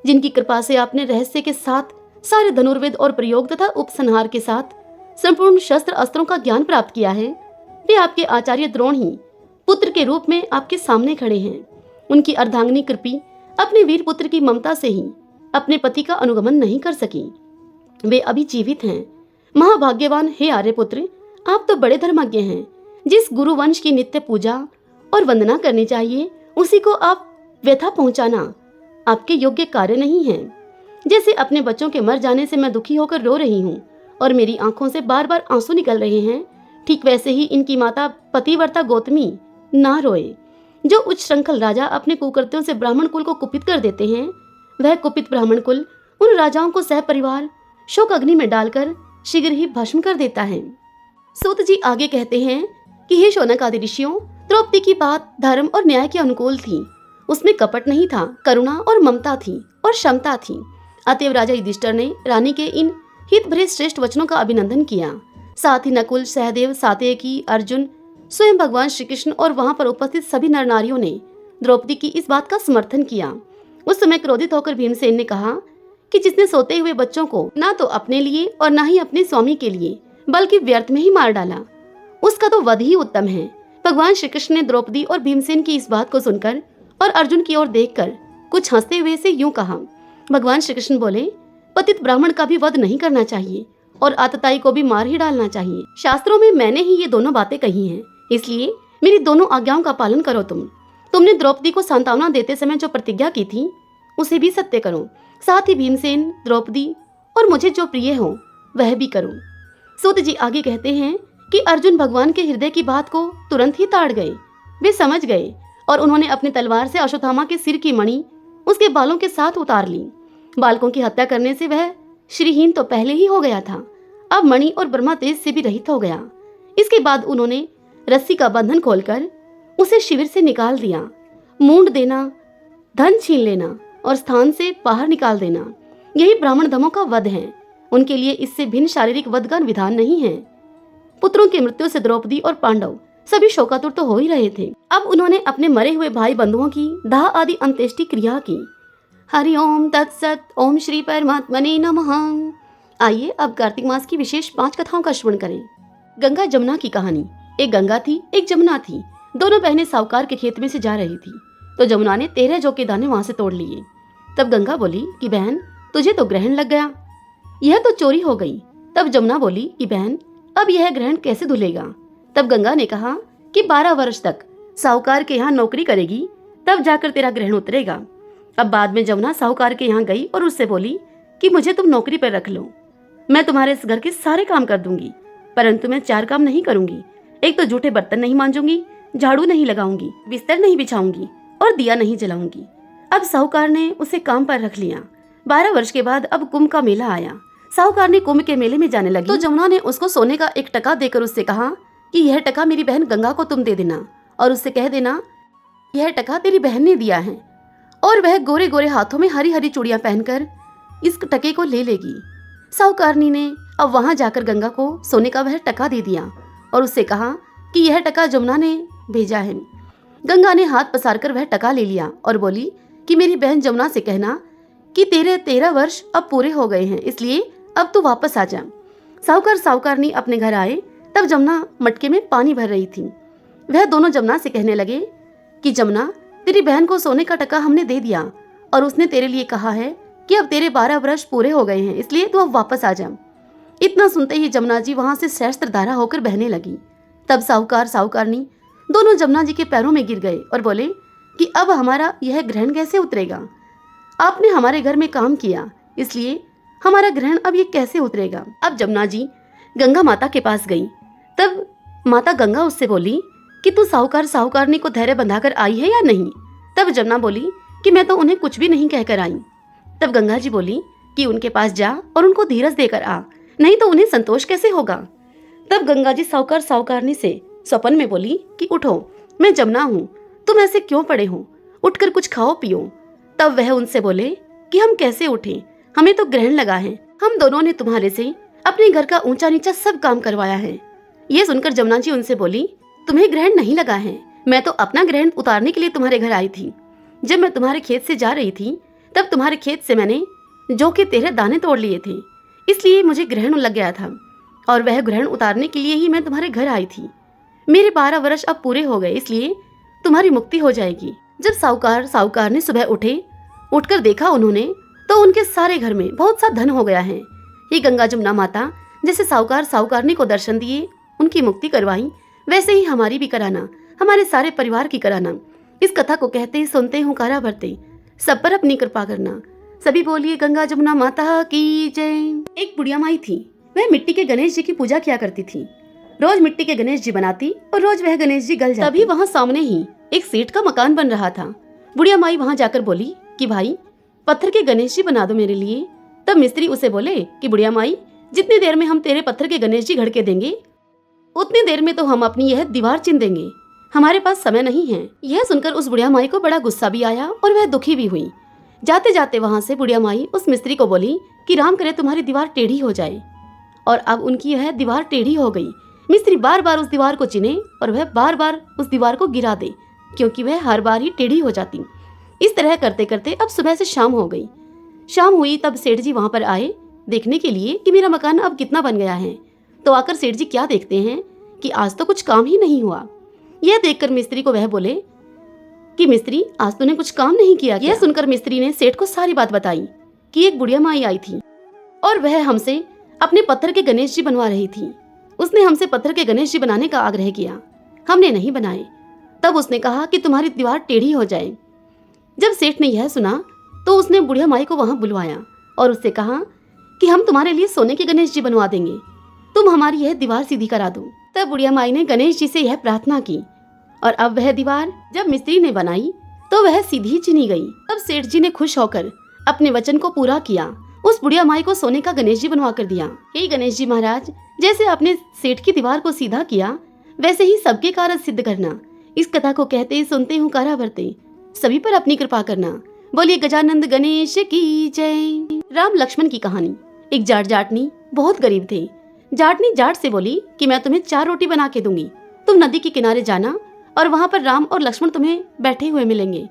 [SPEAKER 1] जिनकी कृपा से आपने रहस्य के साथ सारे धनुर्वेद और प्रयोग तथा उपसंहार के साथ संपूर्ण शस्त्र अस्त्रों का ज्ञान प्राप्त किया है। वे आपके आचार्य द्रोण ही पुत्र के रूप में आपके सामने खड़े हैं। उनकी अर्धांगिनी कृपी अपने वीर पुत्र की ममता से ही अपने पति का अनुगमन नहीं कर सकी। वे अभी जीवित हैं। महाभाग्यवान हे आर्यपुत्र, आप तो बड़े धर्मज्ञ हैं। जिस गुरु वंश की नित्य पूजा और वंदना करनी चाहिए, उसी को आप व्यथा पहुंचाना आपके योग्य कार्य नहीं है। जैसे अपने बच्चों के मर जाने से मैं दुखी होकर रो रही हूँ और मेरी आंखों से बार बार आंसू निकल रहे हैं, ठीक वैसे ही इनकी माता पतिव्रता गौतमी ना रोए। जो उच्च श्रृंखल राजा अपने कुकृत्यों से ब्राह्मण कुल को कुपित कर देते हैं, वह कुपित ब्राह्मण कुल उन राजाओं को सह परिवार शोक अग्नि में डालकर शीघ्र ही भस्म कर देता है। सूत जी आगे कहते हैं कि हे शौनक आदि ऋषियों, द्रौपदी की बात धर्म और न्याय के अनुकूल थी। उसमें कपट नहीं था, करुणा और ममता थी और क्षमता थी। अतएव राजा युधिष्ठिर ने रानी के इन हित भरे श्रेष्ठ वचनों का अभिनंदन किया। साथ ही नकुल, सहदेव, सात्यकी, अर्जुन, स्वयं भगवान श्री कृष्ण और वहां पर उपस्थित सभी नर नारियों ने द्रौपदी की इस बात का समर्थन किया। उस समय क्रोधित होकर भीमसेन ने कहा कि जिसने सोते हुए बच्चों को ना तो अपने लिए और ना ही अपने स्वामी के लिए बल्कि व्यर्थ में ही मार डाला, उसका तो वध ही उत्तम है। भगवान श्री कृष्ण ने द्रौपदी और भीमसेन की इस बात को सुनकर और अर्जुन की ओर देखकर कुछ हंसते हुए से यूं कहा। भगवान श्री कृष्ण बोले, पतित ब्राह्मण का भी वध नहीं करना चाहिए और आतताई को भी मार ही डालना चाहिए। शास्त्रों में मैंने ही ये दोनों बातें कही हैं, इसलिए मेरी दोनों आज्ञाओं का पालन करो। तुमने द्रौपदी को सांत्वना देते समय जो प्रतिज्ञा की थी, उसे भी सत्य करो। साथ ही भीमसेन, द्रौपदी और मुझे जो प्रिय हो वह भी करो। सूत जी आगे कहते हैं कि अर्जुन भगवान के हृदय की बात को तुरंत ही ताड़ गए। वे समझ गए और उन्होंने अपनी तलवार से अश्वत्थामा के सिर की मणि उसके बालों के साथ उतार ली। बालकों की हत्या करने से वह श्रीहीन तो पहले ही हो गया था, अब मणि और ब्रह्मा तेज से भी रहित हो गया। इसके बाद उन्होंने रस्सी का बंधन खोलकर उसे शिविर से निकाल दिया। मूंड देना, धन छीन लेना और स्थान से बाहर निकाल देना, यही ब्राह्मण धमों का वध है। उनके लिए इससे भिन्न शारीरिक वध का विधान नहीं है। पुत्रों की मृत्यु से द्रौपदी और पांडव सभी शोकातुर तो हो ही रहे थे। अब उन्होंने अपने मरे हुए भाई बंधुओं की दाह आदि अंत्येष्टि क्रिया की। हरि ओम तत्सत। ओम श्री परमात्मने नमः। आइए अब कार्तिक मास की विशेष 5 कथाओं का श्रवण करें। गंगा जमुना की कहानी। एक गंगा थी, एक जमुना थी। दोनों बहनें साहूकार के खेत में से जा रही थी तो जमुना ने 13 जौ के दाने वहां से तोड़ लिए। तब गंगा बोली कि बहन, तुझे तो ग्रहण लग गया, यह तो चोरी हो गई। तब जमुना बोली कि बहन, अब यह ग्रहण कैसे धुलेगा। तब गंगा ने कहा कि 12 वर्ष तक साहूकार के यहाँ नौकरी करेगी, तब जाकर तेरा ग्रहण उतरेगा। अब बाद में जमुना साहूकार के यहाँ गई और उससे बोली कि मुझे तुम नौकरी पर रख लो, मैं तुम्हारे इस घर के सारे काम कर दूंगी, परंतु मैं 4 काम नहीं करूंगी। एक तो जूठे बर्तन नहीं मांजूंगी, झाड़ू नहीं लगाऊंगी, बिस्तर नहीं बिछाऊंगी और दिया नहीं जलाऊंगी। अब साहूकार ने उसे काम पर रख लिया। 12 वर्ष के बाद अब कुंभ का मेला आया। साहूकार ने कुंभ के मेले में जाने लगी तो जमुना ने उसको सोने का एक टका देकर उससे कहा कि यह टका मेरी बहन गंगा को तुम दे देना और उससे कह देना यह टका तेरी बहन ने दिया है, और वह गोरे गोरे हाथों में हरी हरी चूड़ियां पहनकर इस टके को ले लेगी। साहूकारनी ने अब वहां जाकर गंगा को सोने का वह टका दे दिया और उससे कहा कि यह टका जमुना ने भेजा है। गंगा ने हाथ पसारकर वह टका ले लिया और बोली कि मेरी बहन जमुना से कहना कि तेरे 13 वर्ष अब पूरे हो गए हैं, इसलिए अब तू वापस आ जा। साहूकार साहूकारनी अपने घर आए तब जमुना मटके में पानी भर रही थी। वह दोनों जमुना से कहने लगे कि जमुना, तेरी बहन को सोने का टका हमने दे दिया और उसने तेरे लिए कहा है कि अब तेरे 12 वर्ष पूरे हो गए हैं, इसलिए तू अब वापस आ जा। इतना सुनते ही जमुना जी वहां से सहस्त्र धारा होकर बहने लगी। तब साहूकार साहूकारनी दोनों जमुना जी के पैरों में गिर गए और बोले कि अब हमारा यह ग्रहण कैसे उतरेगा। आपने हमारे घर में काम किया, इसलिए हमारा ग्रहण अब ये कैसे उतरेगा। अब जमुना जी गंगा माता के पास गई। तब माता गंगा उससे बोली कि तू साहूकार साहूकारनी को धैर्य बंधाकर आई है या नहीं। तब जमुना बोली कि मैं तो उन्हें कुछ भी नहीं कहकर आई। तब गंगा जी बोली कि उनके पास जा और उनको धीरज देकर आ, नहीं तो उन्हें संतोष कैसे होगा। तब गंगा जी साहूकार साहूकारनी से स्वप्न में बोली कि उठो, मैं जमुना हूँ, तुम ऐसे क्यों पड़े हो, उठकर कुछ खाओ पियो। तब वह उनसे बोले कि हम कैसे उठें, हमें तो ग्रहण लगा है, हम दोनों ने तुम्हारे से अपने घर का ऊंचा नीचा सब काम करवाया है। ये सुनकर जमुना जी उनसे बोली, तुम्हें ग्रहण नहीं लगा है, मैं तो अपना ग्रहण उतारने के लिए तुम्हारे घर आई थी। जब मैं तुम्हारे खेत से जा रही थी तब तुम्हारे खेत से मैंने जौ के 13 दाने तोड़ लिए थे, इसलिए मुझे ग्रहण लग गया था और वह ग्रहण उतारने के लिए ही मैं तुम्हारे घर आई थी। मेरे 12 वर्ष अब पूरे हो गए, इसलिए तुम्हारी मुक्ति हो जाएगी। जब साहूकार साहूकारनी सुबह उठकर देखा उन्होंने तो उनके सारे घर में बहुत सा धन हो गया है। ये गंगा जमुना माता जैसे साहूकार साहूकारनी को दर्शन दिए, उनकी मुक्ति करवाई, वैसे ही हमारी भी कराना, हमारे सारे परिवार की कराना। इस कथा को कहते सुनते हुंकारा भरते, सब पर अपनी कृपा करना। सभी बोलिए गंगा जमुना माता की जय। एक बुढ़िया माई थी, वह मिट्टी के गणेश जी की पूजा किया करती थी। रोज मिट्टी के गणेश जी बनाती और रोज वह गणेश जी गल जाते। तभी वहाँ सामने ही एक सेठ का मकान बन रहा था। बुढ़िया माई वहाँ जाकर बोली कि भाई पत्थर के गणेश जी बना दो मेरे लिए। तब मिस्त्री उसे बोले कि बुढ़िया माई, जितनी देर में हम तेरे पत्थर के गणेश जी घड़ के देंगे, उतनी देर में तो हम अपनी यह दीवार चिन देंगे, हमारे पास समय नहीं है। यह सुनकर उस बुढ़िया माई को बड़ा गुस्सा भी आया और वह दुखी भी हुई। जाते जाते वहां से बुढ़िया माई उस मिस्त्री को बोली कि राम करे तुम्हारी दीवार टेढ़ी हो जाए। और अब उनकी यह दीवार टेढ़ी हो गई। मिस्त्री बार बार उस दीवार को चिने और वह बार बार उस दीवार को गिरा दे, क्योंकि वह हर बार ही टेढ़ी हो जाती। इस तरह करते करते अब सुबह से शाम हो गई। शाम हुई तब सेठ जी वहां पर आए देखने के लिए कि मेरा मकान अब कितना बन गया है। तो आकर सेठ जी क्या देखते हैं कि आज तो कुछ काम ही नहीं हुआ। यह देखकर मिस्त्री को वह बोले कि मिस्त्री, आज तूने कुछ काम नहीं किया। यह सुनकर मिस्त्री ने सेठ को सारी बात बताई कि एक बुढ़िया माई आई थी और वह हमसे अपने पत्थर के गणेश जी बनवा रही थी। उसने हमसे पत्थर के गणेश जी बनाने का आग्रह किया, हमने नहीं बनाए। तब उसने कहा कि तुम्हारी दीवार टेढ़ी हो जाए। जब सेठ ने यह सुना तो उसने बुढ़िया माई को वहां बुलवाया और उससे कहा कि हम तुम्हारे लिए सोने के गणेश जी बनवा देंगे, तुम हमारी यह दीवार सीधी करा दो। तब बुढ़िया माई ने गणेश जी से यह प्रार्थना की और अब वह दीवार जब मिस्त्री ने बनाई तो वह सीधी चिनी गई। तब सेठ जी ने खुश होकर अपने वचन को पूरा किया, उस बुढ़िया माई को सोने का गणेश जी बनवा कर दिया। हे गणेश जी महाराज, जैसे आपने सेठ की दीवार को सीधा किया, वैसे ही सबके कार्य सिद्ध करना। इस कथा को कहते सुनते हुंकारा भरते, सभी पर अपनी कृपा करना। बोलिए गजानंद गणेश की जय। राम लक्ष्मण की कहानी। एक जाटनी बहुत गरीब थे। जाटनी जाट से बोली कि मैं तुम्हें 4 रोटी बना के दूंगी, तुम नदी के किनारे जाना और वहां पर राम और लक्ष्मण तुम्हें बैठे हुए मिलेंगे।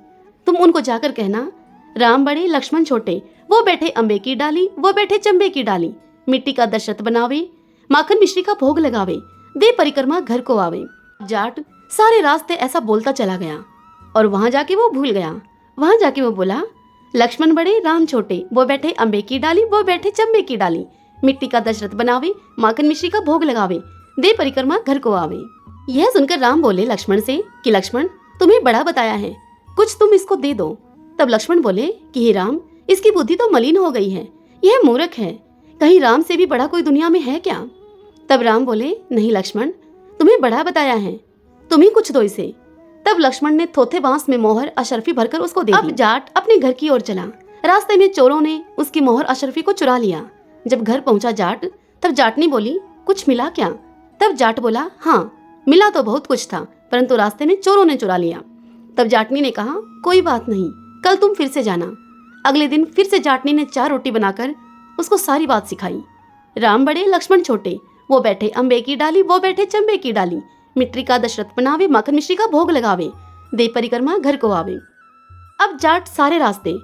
[SPEAKER 1] तुम उनको जाकर कहना, राम बड़े लक्ष्मण छोटे, वो बैठे अम्बे की डाली, वो बैठे चंबे की डाली। मिट्टी का दशरथ बनावे, माखन मिश्री का भोग लगावे, दे परिक्रमा घर को आवे। जाट सारे रास्ते ऐसा बोलता चला गया और वहां जाके वो भूल गया। वहां जाके वो बोला, लक्ष्मण बड़े राम छोटे, वो बैठे अम्बे की डाली, वो बैठे चंबे की डाली। मिट्टी का दशरथ बनावे, माखन मिश्री का भोग लगावे, दे परिक्रमा घर को आवे। यह सुनकर राम बोले लक्ष्मण से कि लक्ष्मण, तुम्हें बड़ा बताया है, कुछ तुम इसको दे दो। तब लक्ष्मण बोले कि हे राम, इसकी बुद्धि तो मलिन हो गई है, यह मूर्ख है, कहीं राम से भी बड़ा कोई दुनिया में है क्या? तब राम बोले, नहीं लक्ष्मण, तुम्हें बड़ा बताया है, तुम ही कुछ दो इसे। तब लक्ष्मण ने थोथे बांस में मोहर अशरफी भरकर उसको दे दी। अब जाट अपने घर की ओर चला। रास्ते में चोरों ने उसकी मोहर अशरफी को चुरा लिया। जब घर पहुंचा जाट, तब जाटनी बोली, कुछ मिला क्या? तब जाट बोला, हाँ मिला तो बहुत कुछ था, परंतु रास्ते में चोरों ने चुरा लिया। तब जाटनी ने कहा, कोई बात नहीं, कल तुम फिर से जाना। अगले दिन फिर से जाटनी ने 4 रोटी बनाकर उसको सारी बात सिखाई। राम बड़े लक्ष्मण छोटे, वो बैठे अम्बे की डाली, वो बैठे चंबे की डाली। मिट्टी का दशरथ बनावे, माखन मिश्री का भोग लगावे, दे परिक्रमा घर को आवे। अब जाट सारे रास्ते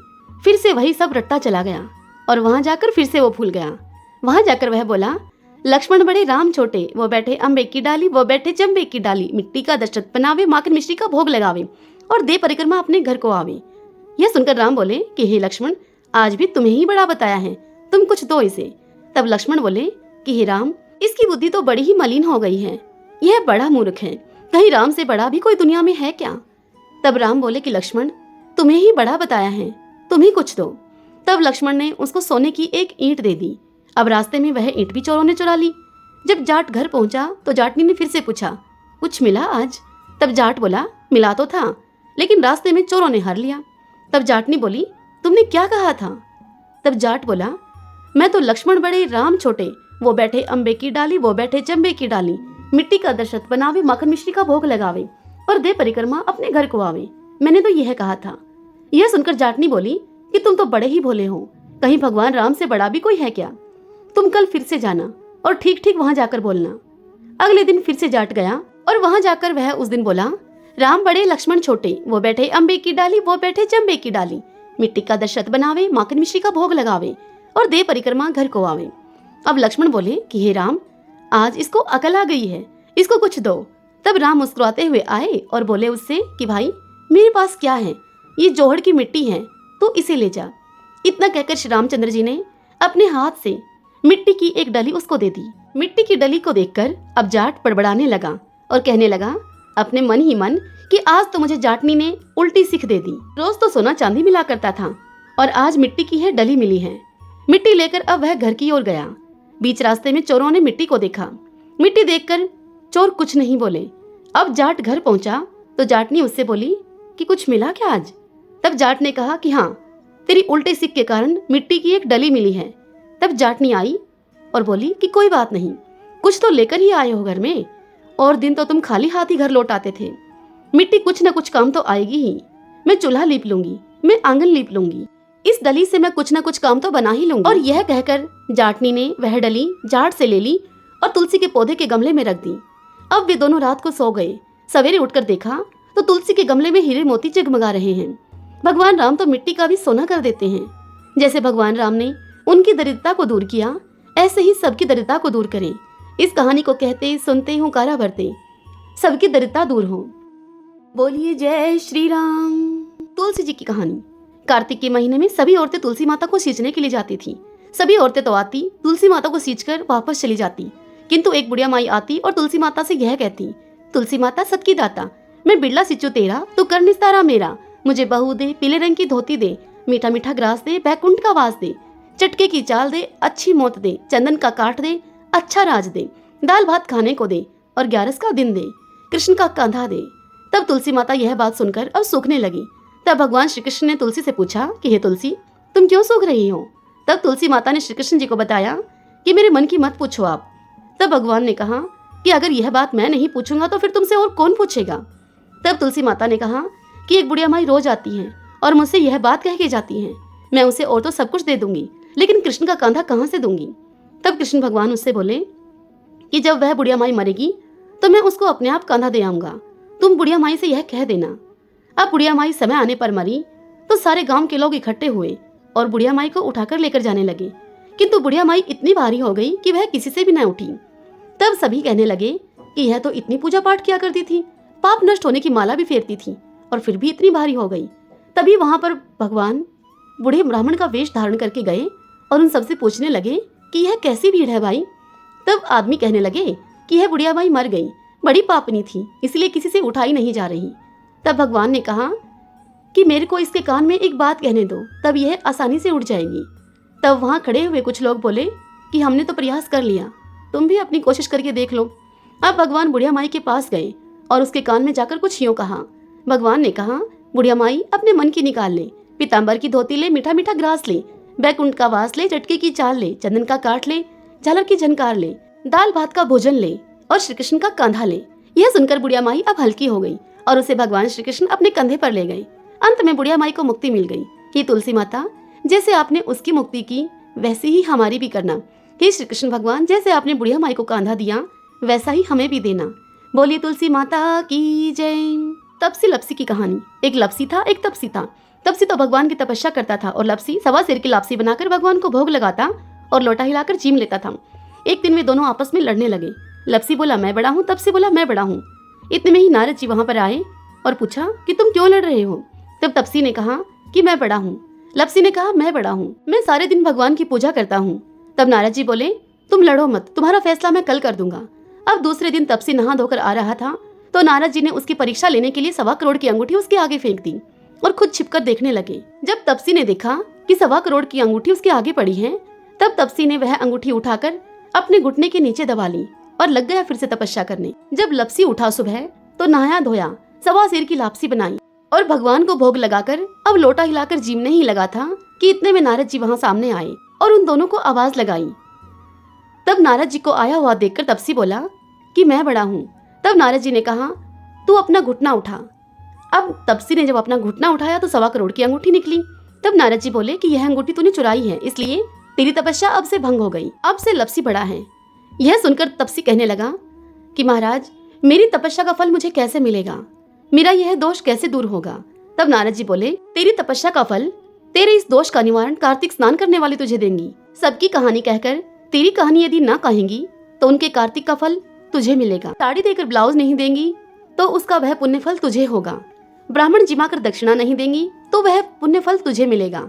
[SPEAKER 1] फिर से वही सब रट्टा चला गया और वहां जाकर फिर से वो भूल गया। वहां जाकर वह बोला, लक्ष्मण बड़े राम छोटे, वो बैठे अम्बे की डाली, वो बैठे चंबे की डाली। मिट्टी का दशरथ बनावे, माखन मिश्री का भोग लगावे और दे परिक्रमा अपने घर को आवे। यह सुनकर राम बोले कि हे लक्ष्मण, आज भी तुम्हें ही बड़ा बताया है, तुम कुछ दो इसे। तब लक्ष्मण बोले कि हे राम, इसकी बुद्धि तो बड़ी ही मलिन हो गई है, यह बड़ा मूर्ख है, कहीं राम से बड़ा भी कोई दुनिया में है क्या? तब राम बोले कि लक्ष्मण, तुम्हें ही बड़ा बताया है, तुम ही कुछ दो। तब लक्ष्मण ने उसको सोने की एक ईंट दे दी। अब रास्ते में वह ईंट भी चोरों ने चुरा ली। जब जाट घर पहुंचा तो जाटनी ने फिर से पूछा, कुछ मिला आज? तब जाट बोला, मिला तो था, लेकिन रास्ते में चोरों ने हर लिया। तब जाटनी बोली, तुमने क्या कहा था? तब जाट बोला, मैं तो लक्ष्मण बड़े राम छोटे, वो बैठे अम्बे की डाली, वो बैठे चंबे की डाली। मिट्टी का दशरथ बनावे, माखन मिश्री का भोग लगावे और दे परिक्रमा अपने घर को आवे, मैंने तो यह कहा था। यह सुनकर जाटनी बोली कि तुम तो बड़े ही भोले हो, कहीं भगवान राम से बड़ा भी कोई है क्या? तुम कल फिर से जाना और ठीक ठीक वहां जाकर बोलना। अगले दिन फिर से जाट गया और वहां जाकर वह उस दिन बोला, राम बड़े लक्ष्मण छोटे, वो बैठे अम्बे की डाली, वो बैठे चंबे की डाली। मिट्टी का दशरथ बनावे, माखन मिश्री का भोग लगावे और दे परिक्रमा घर को आवे। अब लक्ष्मण बोले कि हे राम, आज इसको अकल आ गई है, इसको कुछ दो। तब राम मुस्कुराते हुए आए और बोले उससे कि भाई, मेरे पास क्या है, ये जोहड़ की मिट्टी है, तो इसे ले जा। इतना कहकर श्री रामचंद्र जी ने अपने हाथ से मिट्टी की एक डली उसको दे दी मिट्टी की डली को देखकर अब जाट बड़बड़ाने लगा और कहने लगा अपने मन ही मन कि आज तो मुझे जाटनी ने उल्टी सीख दे दी। रोज तो सोना चांदी मिला करता था और आज मिट्टी की है डली मिली है। मिट्टी लेकर अब वह घर की ओर गया। बीच रास्ते में चोरों ने मिट्टी को देखा। मिट्टी देखकर चोर कुछ नहीं बोले। अब जाट घर पहुंचा तो जाटनी उससे बोली कि कुछ मिला क्या आज? तब जाट ने कहा कि हाँ, तेरी उल्टे सीख के कारण मिट्टी की एक डली मिली है। तब जाटनी आई और बोली कि कोई बात नहीं, कुछ तो लेकर ही आए हो घर में, और दिन तो तुम खाली हाथ ही घर लौट आते थे। मिट्टी कुछ न कुछ काम तो आएगी ही। मैं चूल्हा लीप लूंगी, मैं आंगन लीप लूंगी, इस डली से मैं कुछ न कुछ काम तो बना ही लूंगी। और यह कहकर जाटनी ने वह डली जाट से ले ली और तुलसी के पौधे के गमले में रख दी। अब वे दोनों रात को सो गए। सवेरे उठकर देखा तो तुलसी के गमले में हीरे मोती जगमगा रहे हैं। भगवान राम तो मिट्टी का भी सोना कर देते हैं। जैसे भगवान राम ने उनकी दरिद्रता को दूर किया, ऐसे ही सबकी दरिद्रता को दूर करें। इस कहानी को कहते सुनते हुंकारा भरते सबकी दरिद्रता दूर हो। बोलिए जय श्री राम। तुलसी जी की कहानी। कार्तिक के महीने में सभी औरतें तुलसी माता को सींचने के लिए जाती थी। सभी औरतें तो आती, तुलसी माता को सींचकर वापस चली जाती, किंतु एक बुढ़िया माई आती और तुलसी माता से यह कहती, तुलसी माता सबकी दाता, मैं बिरला सिंचू तेरा, तू कर निस्तारा मेरा। मुझे बहू दे, पीले रंग की धोती दे, मीठा मीठा ग्रास दे, बैकुंठ का वास दे, चटके की चाल दे, अच्छी मौत दे, चंदन का काट दे, अच्छा राज दे, दाल भात खाने को दे और 11 का दिन दे, कृष्ण का कंधा दे। तब तुलसी माता यह बात सुनकर अब सूखने लगी। तब भगवान श्री कृष्ण ने तुलसी से पूछा कि हे तुलसी, तुम क्यों सूख रही हो? तब तुलसी माता ने श्री कृष्ण जी को बताया कि मेरे मन की मत पूछो आप। तब भगवान ने कहा कि अगर यह बात मैं नहीं पूछूंगा तो फिर तुमसे और कौन पूछेगा? तब तुलसी माता ने कहा कि एक बुढ़िया माई रोज आती हैं और मुझसे यह बात कह के जाती हैं, मैं उसे और तो सब कुछ दे दूंगी, लेकिन कृष्ण का कंधा कहाँ से दूंगी? तब कृष्ण भगवान उससे बोले कि जब वह बुढ़िया माई मरेगी तो मैं उसको अपने आप कंधा दे आऊंगा, तुम बुढ़िया माई से यह कह देना। अब बुढ़िया माई समय आने पर मरी तो सारे गांव के लोग इकट्ठे हुए और बुढ़िया माई को उठाकर लेकर जाने लगे, किंतु बुढ़िया माई इतनी भारी हो गई कि वह किसी से भी न उठी। तब सभी कहने लगे कि यह तो इतनी पूजा पाठ किया करती थी, पाप नष्ट होने की माला भी फेरती थी और फिर भी इतनी भारी हो गई। तभी वहां पर भगवान बूढ़े ब्राह्मण का वेश धारण करके गए और उन सबसे पूछने लगे कि यह कैसी भीड़ है भाई? तब आदमी कहने लगे कि यह बुढ़िया माई मर गई, बड़ी पापनी थी, इसलिए किसी से उठाई नहीं जा रही। तब भगवान ने कहा कि मेरे को इसके कान में एक बात कहने दो, तब यह आसानी से उठ जाएगी। तब वहां खड़े हुए कुछ लोग बोले कि हमने तो प्रयास कर लिया, तुम भी अपनी कोशिश करके देख लो। अब भगवान बुढ़िया माई के पास गए और उसके कान में जाकर कुछ यूं कहा। भगवान ने कहा, बुढ़िया माई अपने मन की निकाल ले, पीताम्बर की धोती ले, मीठा मीठा ग्रास ले, बैकुंठ का वास ले, चटके की चाल ले, चंदन का काट ले, झालर की झनकार ले, दाल भात का भोजन ले और श्री कृष्ण का कंधा ले। यह सुनकर बुढ़िया माई अब हल्की हो गई और उसे भगवान श्री कृष्ण अपने कंधे पर ले गए। अंत में बुढ़िया माई को मुक्ति मिल गई। हे तुलसी माता, जैसे आपने उसकी मुक्ति की वैसे ही हमारी भी करना। हे श्री कृष्ण भगवान, जैसे आपने बुढ़िया माई को कंधा दिया वैसा ही हमें भी देना। बोलिए तुलसी माता की जय। तपसी लपसी की कहानी। एक लपसी था, एक तपसी था। तपसी तो भगवान की तपस्या करता था और लपसी सवा सिर की लापसी बनाकर भगवान को भोग लगाता और लोटा हिलाकर जीम लेता था। एक दिन वे दोनों आपस में लड़ने लगे। लपसी बोला मैं बड़ा हूँ, तपसी बोला मैं बड़ा हूँ। इतने में ही नारद जी वहां पर आए और पूछा कि तुम क्यों लड़ रहे हो? तब तपसी ने कहा कि मैं बड़ा हूँ। लपसी ने कहा मैं बड़ा हूँ, मैं सारे दिन भगवान की पूजा करता हूँ। तब नारद जी बोले तुम लड़ो मत, तुम्हारा फैसला मैं कल कर दूंगा। अब दूसरे दिन तपसी नहा धोकर आ रहा था तो नारद जी ने उसकी परीक्षा लेने के लिए 1.25 करोड़ की अंगूठी उसके आगे फेंक दी और खुद छिपकर देखने लगे। जब तपसी ने देखा कि 1.25 करोड़ की अंगूठी उसके आगे पड़ी है, तब तपसी ने वह अंगूठी उठाकर अपने घुटने के नीचे दबा ली और लग गया फिर से तपस्या करने। जब लपसी उठा सुबह तो नहाया धोया, सवा सिर की लापसी बनाई और भगवान को भोग लगाकर अब लोटा हिलाकर जीमने ही लगा था कि इतने में नारद जी वहां सामने आए और उन दोनों को आवाज लगाई। तब नारद जी को आया हुआ देखकर तपसी बोला कि मैं बड़ा हूँ। तब नारद जी ने कहा तू अपना घुटना उठा। अब तपसी ने जब अपना घुटना उठाया तो 1.25 करोड़ की अंगूठी निकली। तब नारद जी बोले कि यह अंगूठी तूने चुराई है, इसलिए तेरी तपस्या अब से भंग हो गई, अब से लपसी बड़ा है। यह सुनकर तपसी कहने लगा कि महाराज मेरी तपस्या का फल मुझे कैसे मिलेगा, मेरा यह दोष कैसे दूर होगा? तब नारद जी बोले तेरी तपस्या का फल, तेरे इस दोष का निवारण कार्तिक स्नान करने वाली तुझे देंगी। सबकी कहानी कहकर तेरी कहानी यदि ना कहेंगी तो उनके कार्तिक का फल तुझे मिलेगा। साड़ी देकर ब्लाउज नहीं देंगी तो उसका वह पुण्य फल तुझे होगा। ब्राह्मण जिमाकर दक्षिणा नहीं देंगी तो वह पुण्य फल तुझे मिलेगा।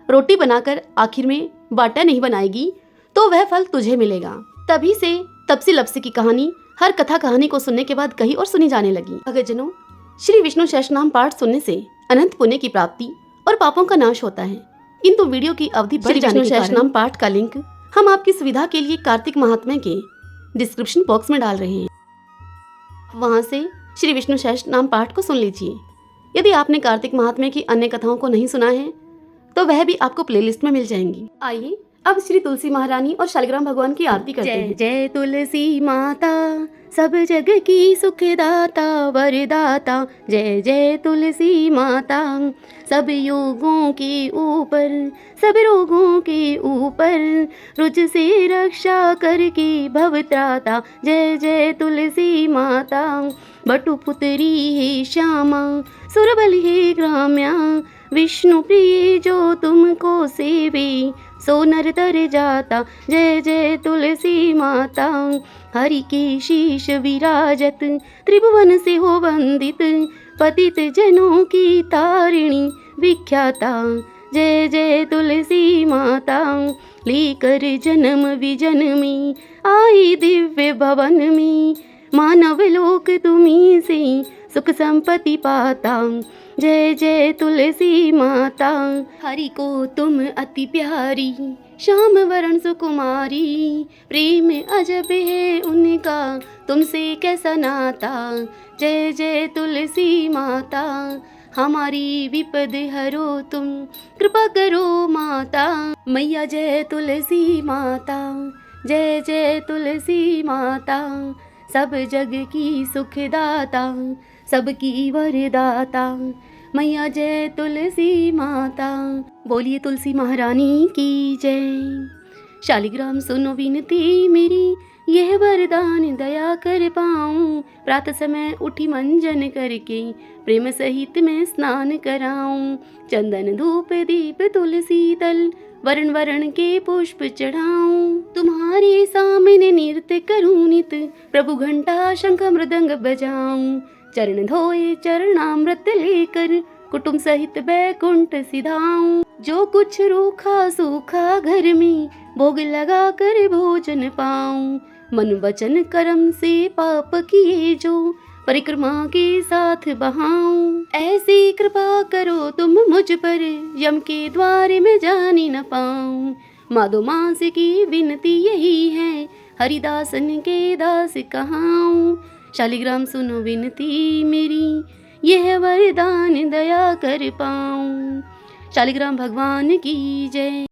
[SPEAKER 1] रोटी बनाकर आखिर में बाटा नहीं बनाएगी तो वह फल तुझे मिलेगा। तभी से तपसी लपसी की कहानी हर कथा कहानी को सुनने के बाद कहीं और सुनी जाने लगी। भक्तजनों, श्री विष्णु सहस्त्रनाम पाठ सुनने से अनंत पुण्य की प्राप्ति और पापों का नाश होता है, किंतु वीडियो की अवधि बढ़ जाने के कारण सहस्त्रनाम पाठ का लिंक हम आपकी सुविधा के लिए कार्तिक महात्म्य के डिस्क्रिप्शन बॉक्स में डाल रहे हैं। वहां से श्री विष्णु सहस्त्रनाम पाठ को सुन लीजिए। यदि आपने कार्तिक महात्म्य की अन्य कथाओं को नहीं सुना है तो वह भी आपको प्लेलिस्ट में मिल जाएंगी। आइए अब श्री तुलसी महारानी और शालिग्राम भगवान की आरती करते हैं। जय तुलसी माता, सब जग की सुखदाता वरदाता। जय जय तुलसी माता, सब योगों के ऊपर, सब रोगों के ऊपर, रुच से रक्षा करके भवत्राता। जय जय तुलसी माता, बटुपुत्री हे श्यामा, सुरबल हे ग्राम्या, विष्णु प्रिय जो तुमको सेवे, सो नर तर जाता। जय जय तुलसी माता, हरि के शीश विराजत, त्रिभुवन से हो वंदित, पतित जनों की तारिणी विख्याता। जय जय तुलसी माता, लेकर जन्म विजन में आई दिव्य भवन में, मानव लोक तुम्हीं से सुख संपत्ति पाता। जय जय तुलसी माता, हरि को तुम अति प्यारी, श्याम वरण सुकुमारी, प्रेम अजब है उनका तुमसे कैसा नाता। जय जय तुलसी माता, हमारी विपद हरो तुम, कृपा करो माता। मैया जय तुलसी माता, जय जय तुलसी माता, सब जग की सुखदाता, सबकी वरदाता। मैया जय तुलसी माता, बोलिए तुलसी महारानी की जय। शालिग्राम सुनो विनती मेरी, यह वरदान दया कर पाऊं, प्रातः समय उठी मंजन करके, प्रेम सहित मैं स्नान कराऊं। चंदन धूप दीप तुलसी तल, वरण वरण के पुष्प चढ़ाऊं। तुम्हारे सामने नृत्य करूं नित, प्रभु घंटा शंख मृदंग बजाऊं। चरण धोए चरणामृत लेकर, कुटुंब सहित बैकुंठ सिधाऊं। जो कुछ रूखा सूखा घर में, भोग लगा कर भोजन पाऊं। मन वचन कर्म से पाप किए जो, परिक्रमा के साथ बहाऊं। ऐसी कृपा करो तुम मुझ पर, यम के द्वार में जाने न पाऊं। माधो मास की विनती यही है, हरिदासन के दास कहाऊं। शालिग्राम सुनो विनती मेरी, यह वरदान दया कर पाऊं। शालिग्राम भगवान की जय।